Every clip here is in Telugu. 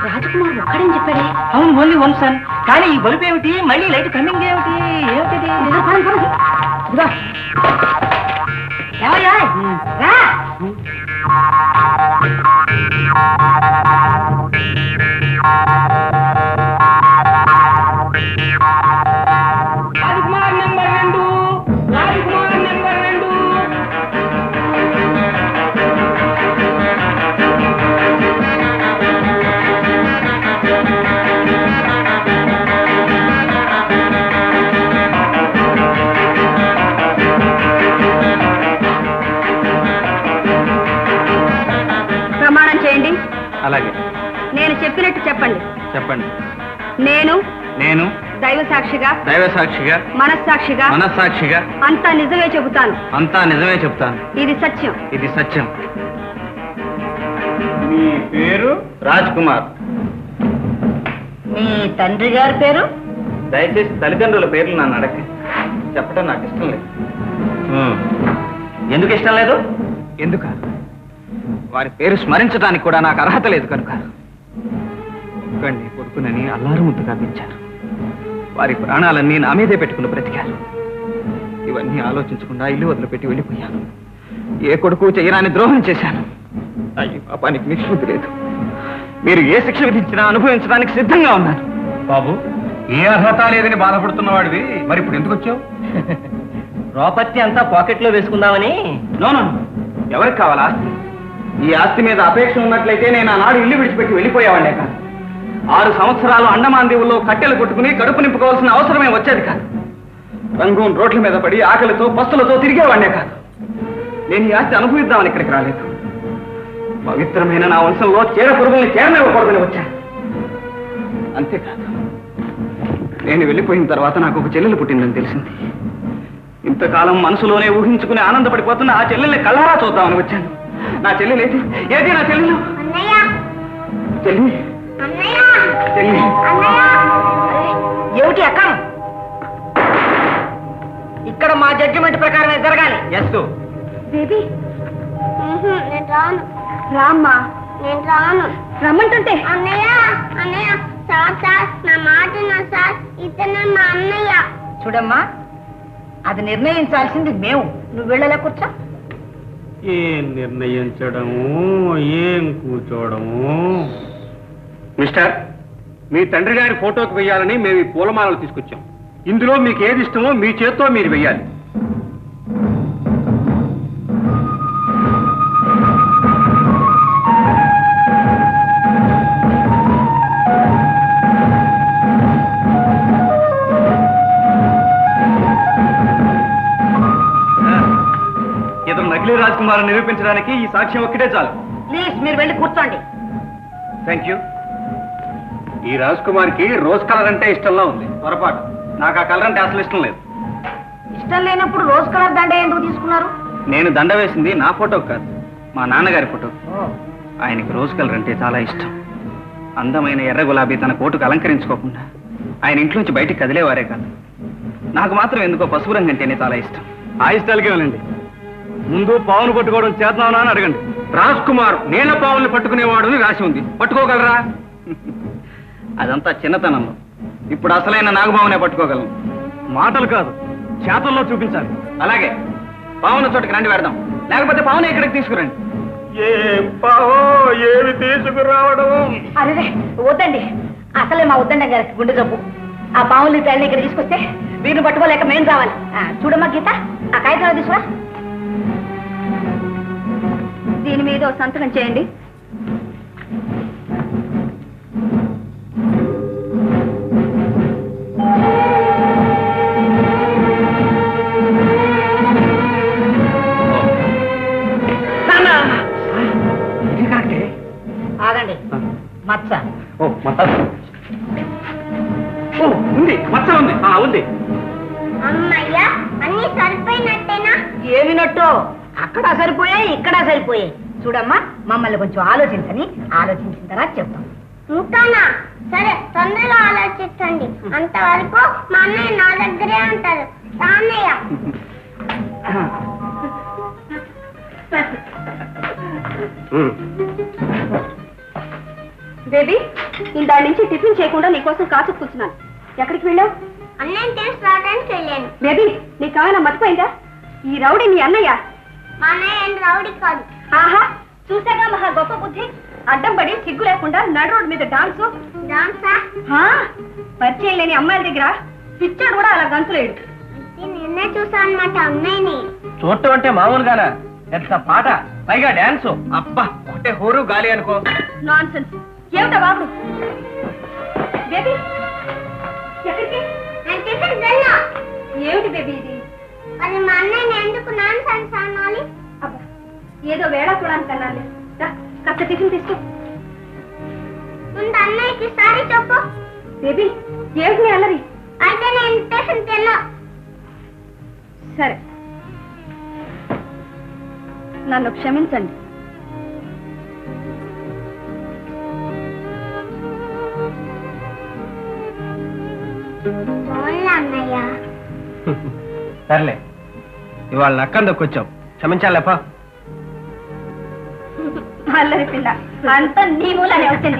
రాజకుమార్ ఒక్కడని చెప్పాడే. అవును, ఓన్లీ వన్ సన్. కానీ ఈ బల్బు ఏమిటి, మళ్ళీ లైట్ కమింగ్ ఏమిటి, ఏమిటి? Rajkumar number 2, Rajkumar number 2. ప్రమాణం చేయండి. అలాగే. నేను చెప్పినట్టు చెప్పండి. చెప్పండి. నేను దైవ సాక్షిగా మనస్సాక్షిగా అంతా నిజమే చెబుతాను. ఇది సత్యం. మీ పేరు? రాజ్ కుమార్. మీ తండ్రి గారి పేరు? దయచేసి తల్లిదండ్రుల పేర్లు నన్ను అడగండి. చెప్పడం నాకు ఇష్టం లేదు. ఎందుకు ఇష్టం లేదు? ఎందుక? వారి పేరు స్మరించడానికి కూడా నాకు అర్హత లేదు కనుక. ఒక్కండి కొడుకునని అల్లారు ముద్దుగా పెంచారు. వారి ప్రాణాలన్నీ నా మీదే పెట్టుకుని బ్రతికారు. ఇవన్నీ ఆలోచించకుండా ఇల్లు వదిలిపెట్టి వెళ్ళిపోయాను. ఏ కొడుకు చేయరాని ద్రోహం చేశాను. అయ్యో పాపానికి నిష్పత్తి లేదు. మీరు ఏ శిక్ష విధించినా అనుభవించడానికి సిద్ధంగా ఉన్నాను. బాబు, ఏ అర్హత లేదని బాధపడుతున్నవాడివి మరి ఇప్పుడు ఎందుకు వచ్చావు? ప్రాపర్టీ అంతా పాకెట్లో వేసుకుందామని. నో, ఎవరికి కావాలి ఆస్తి? ఈ ఆస్తి మీద అపేక్ష ఉన్నట్లయితే నేను ఆనాడు ఇల్లు విడిచిపెట్టి వెళ్ళిపోయేవాడే కాదు. 6 సంవత్సరాలు అండమాన్ దీవుల్లో కట్టెలు కొట్టుకుని కడుపు నింపుకోవాల్సిన అవసరమే వచ్చేది కాదు. రంగూన్ రోడ్ల మీద పడి ఆకలితో పస్తులతో తిరిగేవాడే కాదు. నేను ఈ ఆస్తి అనుభవిద్దామని ఇక్కడికి రాలేదు. పవిత్రమైన నా వంశంలో చీర పురుగుల్ని చేరనివ్వకూడదని వచ్చాను. అంతేకాదు, నేను వెళ్ళిపోయిన తర్వాత నాకు ఒక చెల్లెలు పుట్టిందని తెలిసింది. ఇంతకాలం మనసులోనే ఊహించుకుని ఆనందపడిపోతున్న ఆ చెల్లెల్ని కళ్ళారా చూద్దామని వచ్చాను. నా చెల్లెలు ఏది నా చెల్లెలు? చెల్లి ఏమిటి అక్క? ఇక్కడ మా జడ్జిమెంట్ ప్రకారమే జరగాలి. ఎస్ బేబీ, నేను రాను. రామ్మా. నేను రాను. రమ్మంటుంటే. అన్నయ్య సార్ నా మాట సార్, ఇతనే మా అన్నయ్య. చూడమ్మా, అది నిర్ణయించాల్సింది మేము. నువ్వు వెళ్ళలే కూర్చో. ఏం నిర్ణయించడము, ఏం కూర్చోవడము? మిస్టర్, మీ తండ్రి గారి ఫోటోకి వెయ్యాలని మేము ఈ పూలమాలలు తీసుకొచ్చాం. ఇందులో మీకు ఏది ఇష్టమో మీ చేత్తో మీరు వెయ్యాలి. ఇతను నకిలీ రాజ్ కుమార్ నిరూపించడానికి ఈ సాక్ష్యం ఒక్కటే చాలు. ప్లీజ్ మీరు వెళ్ళి కూర్చోండి. Thank you. ఈ రాజ్ కుమార్కి రోజ్ కలర్ అంటే ఇష్టంలా ఉంది. పొరపాటు. నాకు ఆ కలర్ అంటే అసలు ఇష్టం లేదు. ఇష్టం లేనప్పుడు రోజ్ కలర్ దండ ఎందుకు తీసుకున్నారు? నేను దండ వేసింది నా ఫోటోకి కాదు, మా నాన్నగారి ఫోటో. ఆయనకి రోజ్ కలర్ అంటే చాలా ఇష్టం. అందమైన ఎర్ర గులాబీ తన కోటుకు అలంకరించుకోకుండా ఆయన ఇంట్లోంచి బయటికి కదిలేవారే కాదు. నాకు మాత్రం ఎందుకో పసుపు రంగు అంటేనే చాలా ఇష్టం. ఆ ఇష్టాలకే వెళ్ళండి. ముందు పావును పట్టుకోవడం చేద్దామా అని అడగండి. రాజ్ కుమార్ నీళ్ల పావుల్ని పట్టుకునేవాడు అని రాసి ఉంది. పట్టుకోగలరా? అదంతా చిన్నతనంలో. ఇప్పుడు అసలైన నాగబావునే పట్టుకోగలను. మాటలు కాదు, చేతల్లో చూపించాలి. అలాగే, పావున చోటుకి రండి పెడదాం. లేకపోతే పావును ఇక్కడికి తీసుకురండి. ఏం పావో, ఏమి తీసుకురావడం? అరే వద్దండి, అసలే మా వద్దండి గారికి గుండె జబ్బు. ఆ పావుల్ని తల్లి ఇక్కడ తీసుకొస్తే వీరిని పట్టుకోలేక మేము రావాలి. చూడమ్మా గీత, ఆ కాగితాలు తీసుకురా. దీని మీద ఓ సంతకం చేయండి. ఆగండి, మచ్చ. ఉంది, మచ్చ ఉంది. ఉంది. అమ్మయ్యా, అన్ని సరిపోయినట్టేనా? ఏమినట్టు? అక్కడ సరిపోయాయి, ఇక్కడ సరిపోయాయి. చూడమ్మా, మమ్మల్ని కొంచెం ఆలోచించని, ఆలోచించిన తర్వాత చెప్తాం. ఇంకానా? సరే, తొందరగా ఆలోచించండి. అంతవరకు మా అన్నయ్య నా దగ్గరే ఉంటారు. అన్నయ్య బేబీ ఇందాడి నుంచి టిఫిన్ చేయకుండా నీకోసం కాచు కూర్చున్నాను. ఎక్కడికి వెళ్ళావు? అన్నయ్య తెలిసి రావడానికి వెళ్ళాను. బేబీ నీకు కావాలా మర్చిపోయిందా? ఈ రౌడీ నీ అన్నయ్య. మా అన్నయ్య ఏం రౌడీ కాదు. ఆహా చూసాగా మహా గొప్ప బుద్ధి. అడ్డం పడి సిగ్గు లేకుండా నడు రోడ్డు మీద డాన్సు. డాన్సా? పరిచయం లేని అమ్మాయిల దగ్గర పిచ్చాడు కూడా అలా గంతులేడు. నిన్నే చూసా అన్నమాట అన్నయ్యని. చూడటం అంటే మామూలుగానా? ఎంత పాట, పైగా డాన్స్. అబ్బా ఒకటే హోరు గాలి అనుకో. Non sense. ఏమిటా బాబు? బేబీ ఎక్కడికి? నేను టిఫిన్ వెళ్ళా. ఏమిటి బేబీ ఇది? మరి మా అన్నయ్యని ఎందుకు నాన్ సెన్స్ అనాలి? అబ్బా ఏదో వేళ చూడడానికి అన్నాలి. కాస్త టిఫిన్ తీసుకో. ముందు అన్నయ్యకి సారీ చెప్పు. బేబీ ఏమిటి నీ అల్లరి? అయితే నేను టిఫిన్ తిన్నా. సరే నన్ను క్షమించండి. అన్నయ్య సర్లే, ఇవాళ నక్కందుకు వచ్చాం, క్షమించాలేపా. అల్లరి పిల్ల అంతా నీ మూలనే వచ్చింది.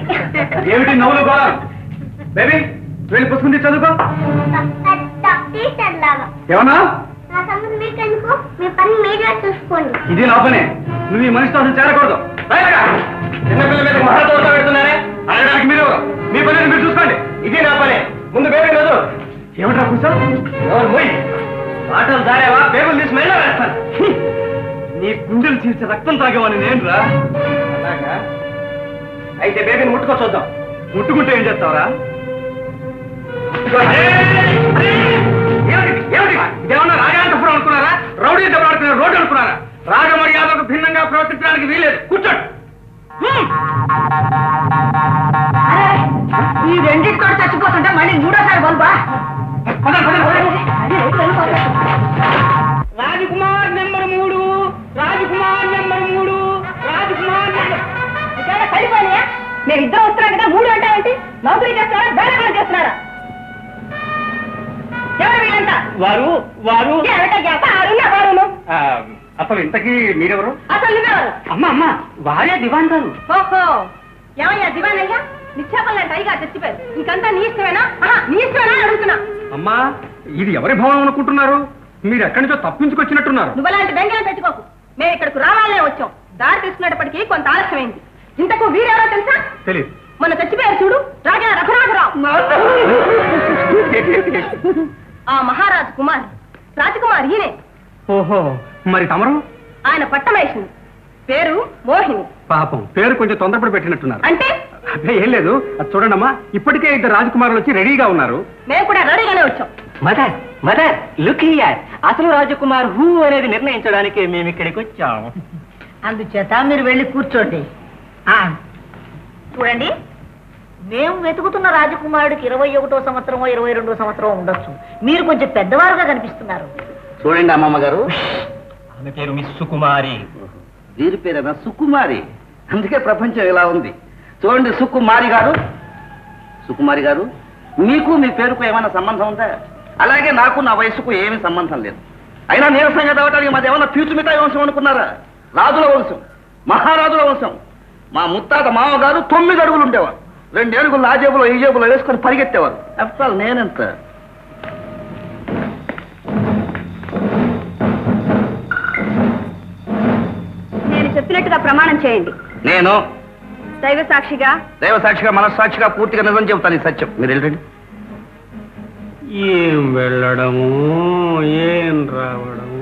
ఏమిటి నవ్వులు గోళ? బేబీ వెళ్ళి పుస్తకం తీసి చదువుకో. టీచర్ లాగా. ఏమన్నా? నా సంగతి మీకెందుకు? మీ పని మీరే చూసుకోండి. ఇది నా పనే. నువ్వు ఈ మనిషితో అసలు చేరకూడదు. చిన్నపిల్ల మీద మహాతోట పెడుతున్నారే, అడగడానికి మీరు మీ పని మీరు చూసుకోండి. ఇది నా పనే. ముందు బేబీ లేదు. ఏమిటా కూర్చో? ఎవరు పోయి మాటలు దారేవా? బేబులు తీసి మెళ్ళ వేస్తాను. నీ గుండెలు చీల్చి రక్తం తాగేవాని నేను రా. అలాగా అయితే బేబీని ముట్టుకో చూద్దాం. ముట్టుకుంటే ఏం చేస్తావురా? ఇదేమన్నా రాజాంతపురం అనుకున్నారా? రౌడీ దెబ్బలాడుకున్న రోడ్డు అనుకున్నారా? రాజమర్యాదకు భిన్నంగా ప్రవర్తించడానికి వీలేదు. కూర్చోండి. ఈ రెండింటితో చచ్చిపోతుంటే మళ్ళీ మూడోసారి బల్బా? రాజకుమార్ నెంబర్ 3, రాజకుమార్ నెంబర్ 3, రాజకుమార్ సరిపోయా? నేను ఇద్దరు వస్తున్నాను కదా 3 అంటావేంటి? నౌకరీ చేస్తున్నారా బేరగాలు చేస్తున్నారా? ఎవరు వీళ్ళంతా? వారు వారు వారును అసలు ఇంతకీ మీరెవరు? అసలు నువ్వెవరు? అమ్మ వారే దివాన్ గారు. ఓహో ఏమయ్యా దివానయ్యా? నిశ్చాపల్లాంటి అయ్యగా చచ్చిపోయారు. ఇంకంతా నీ ఇష్టమేనా? నీ ఇష్టమేనా అడుగుతున్నా. అమ్మా ఇది ఎవరి భవనం అనుకుంటున్నారు? మీరు ఎక్కడి నుంచో తప్పించుకొచ్చినట్టున్నారు. నువ్వు అలాంటి బెంగళం పెట్టుకోకు. మేము ఇక్కడికి రావాలనే వచ్చాం. దారి తీసుకునేటప్పటికీ కొంత ఆలస్యమైంది. ఇంతకు వీరెవరో తెలుసా? తెలియదు. మొన్న చచ్చిపోయారు చూడు, రాజా రఘునాథరావు. ఆ మహారాజు కుమార్ రాజకుమార్ ఈయనే. ఓహో మరి తమరు? ఆయన పట్టమేషిని, పేరు మోహిని. పాపం పేరు కొంచెం తొందరపడి పెట్టినట్టున్నారు. అంటే అదే ఏం లేదు. అది చూడండమ్మా, ఇప్పటికే 2 రాజకుమారులు వచ్చి రెడీగా ఉన్నారు. మేము కూడా రెడీగానే వచ్చాం. Mother mother look here. అసలు రాజకుమార్ హూ అనేది నిర్ణయించడానికి మేము ఇక్కడికి వచ్చాం. అందుచేత మీరు వెళ్ళి కూర్చోండి. చూడండి, మేము వెతుకుతున్న రాజకుమారుడికి 21వ సంవత్సరమో 22వ సంవత్సరం ఉండొచ్చు. మీరు కొంచెం పెద్దవారుగా కనిపిస్తున్నారు. చూడండి అమ్మమ్మ గారు, ఆమె పేరు మిస్ సుకుమారి. వీరి పేరేనా సుకుమారి? అందుకే ప్రపంచం ఇలా ఉంది. చూడండి సుకుమారి గారు, సుకుమారి గారు, మీకు మీ పేరుకు ఏమైనా సంబంధం ఉందా? అలాగే నాకు నా వయసుకు ఏమీ సంబంధం లేదు. అయినా నీరసంగా చదవటానికి మాది ఏమన్నా ఫ్యూచర్ మిఠాయి వంశం అనుకున్నారా? రాజుల వంశం, మహారాజుల వంశం. మా ముత్తాత మామగారు 9 అడుగులు ఉండేవారు. 2 అడుగులు ఆ జేబులో ఈ జేబులో వేసుకొని పరిగెత్తేవారు. అసలు నేనెంత? నేను చెప్పినట్టుగా ప్రమాణం చేయండి. నేను దైవ సాక్షిగా, దైవ సాక్షిగా, మనస్సాక్షిగా పూర్తిగా నిజం చెబుతాను. ఈ సత్యం. మీరు వెళ్ళండి. ఏం వెళ్ళడము, ఏం రావడము.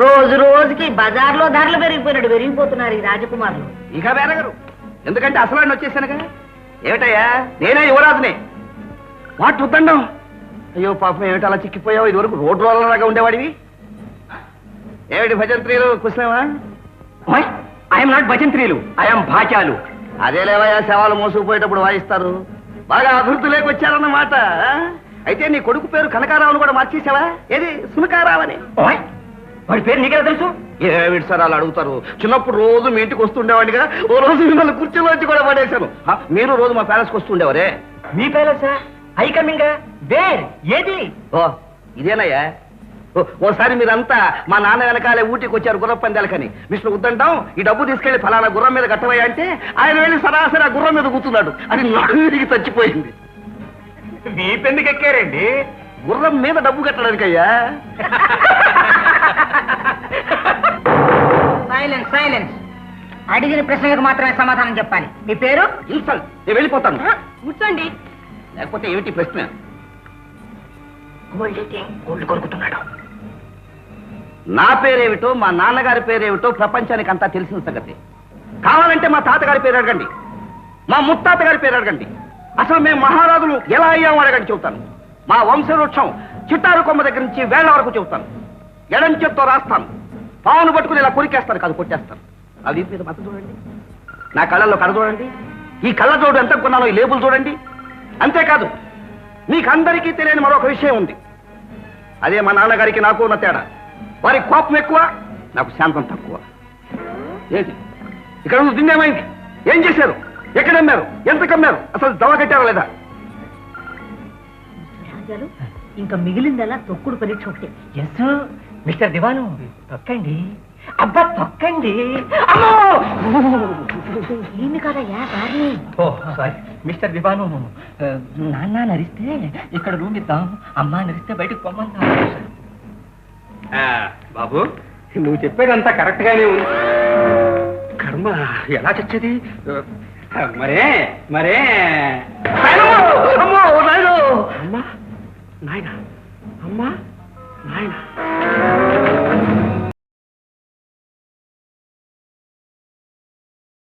రోజు రోజుకి బజార్లో ధరలు పెరిగిపోతున్నారు ఈ రాజకుమారులు. ఇక వేరగరు. ఎందుకంటే అసలు ఆయన వచ్చేసానుగా. ఏమిటయ్యా, నేనే యువరాజునే. వాట్ ఉద్దండం. అయ్యో పాపం, ఏమిటి అలా చిక్కిపోయావు? ఇదివరకు రోడ్డు రోలలాగా ఉండేవాడివి. ఏమిటి భజంత్రీలు కుశలమా? ఐఎమ్ నాట్ భజంత్రీలు, ఐఎమ్ భాచాలు. అదే లేవయ్యా, శవాలు మోసుకుపోయేటప్పుడు వాయిస్తారు. బాగా అభివృద్ధి లేకొచ్చారన్నమాట. అయితే నీ కొడుకు పేరు కనకారావును కూడా మార్చేసావా? ఏది సునకారావని? వాడి పేరు నీకెలా తెలుసు? ఏమిటి సార్ అలా అడుగుతారు? చిన్నప్పుడు రోజు మీ ఇంటికి వస్తుండేవాడిగా. ఓ రోజు మిమ్మల్ని కుర్చీలోంచి కూడా పడేశాను. మీరు రోజు మా ప్యాలెస్కి వస్తుండేవారే. మీ పేరు సార్? I coming wear? ఏది? ఓ ఇదేనయ్యా. ఓసారి మీరంతా మా నాన్న వెనకాలే ఊటీకి వచ్చారు గుర్రం పందాలకని. మిస్టర్ ఉద్దండం ఈ డబ్బు తీసుకెళ్లి ఫలానా గుర్రం మీద కట్టవయ్యా అంటే ఆయన వెళ్ళి సరాసరి ఆ గుర్రం మీద కూర్చున్నాడు. అది నడువిరిగి చచ్చిపోయింది. మీ పెందుకు ఎక్కారండి? గుర్రం మీద డబ్బు కట్టడానికయ్యా. Silence silence. అడిగిన ప్రశ్నలకు మాత్రమే సమాధానం చెప్పాలి. మీ పేరు? ఇన్సల్ట్. నేను వెళ్ళిపోతాను. కూర్చోండి. లేకపోతే ఏమిటి ప్రశ్న? గోల్డ్ కొరుకుతున్నాడు. నా పేరేమిటో మా నాన్నగారి పేరేమిటో ప్రపంచానికి అంతా తెలిసిన సంగతి. కావాలంటే మా తాతగారి పేరు అడగండి, మా ముత్తాత గారి పేరు అడగండి. అసలు మేము మహారాజులు ఎలా అయ్యామో అడగండి, చెబుతాను. మా వంశవృక్షం చిట్టారు కొమ్మ దగ్గర నుంచి వేళ్ల వరకు చెబుతాను. ఎడం చేత్తో రాస్తాను, పావును పట్టుకుని ఇలా కొరికేస్తాను కాదు కొట్టేస్తాను. అవి మీద మత చూడండి, నా కళ్ళల్లో కళ్ళ చూడండి, ఈ కళ్ళ జోడు ఎంత కొన్నానో ఈ లేబుల్ చూడండి. అంతేకాదు మీకు అందరికీ తెలియని మరొక విషయం ఉంది. అదే మా నాన్నగారికి నాకు ఉన్న తేడా. వారికి కోపం ఎక్కువ, నాకు శాంతం తక్కువ. ఏంటి ఇక్కడ ఉన్న దిన్నేమైంది? ఏం చేశారు? ఎక్కడ అమ్మారు? ఎంత కమ్మారు? అసలు దవ కట్టారా లేదా? ఇంకా మిగిలిందలా తొక్కుడు పరీక్ష ఒకటి. ఎస్ మిస్టర్ దివాను, తొక్కండి. అబ్బా తొక్కండి. ఏమి కాదయ్యా గారిని. ఓ సారీ మిస్టర్ దివాను, నాన్న నరిస్తే ఇక్కడ రూమ్ ఇద్దాం, అమ్మ నరిస్తే బయటకు పొమ్మందాం. బాబు నువ్వు చెప్పేదంతా కరెక్ట్ గానే ఉంది. కర్మ ఎలా చచ్చేది? మరే మరే అమ్మా నాయన, అమ్మా నాయన.